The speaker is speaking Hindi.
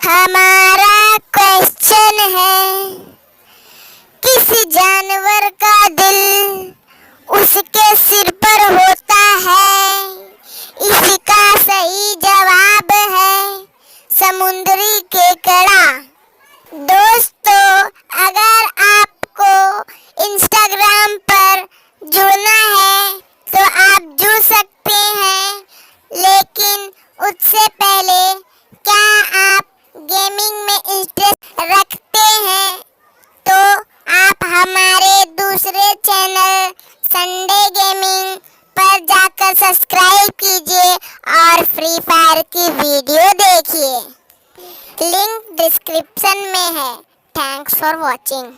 हमारा क्वेश्चन है, किस जानवर का दिल उसके सिर पर होता है? इसका सही जवाब है समुद्री केकड़ा। दोस्तों, अगर आपको इंस्टाग्राम पर जुड़ना है तो आप जुड़ सकते हैं, लेकिन उससे पहले क्या आप गेमिंग में इंटरेस्ट रखते हैं तो आप हमारे दूसरे चैनल संडे गेमिंग पर जाकर सब्सक्राइब कीजिए और फ्री फायर की वीडियो देखिए। लिंक डिस्क्रिप्शन में है। Thanks for watching.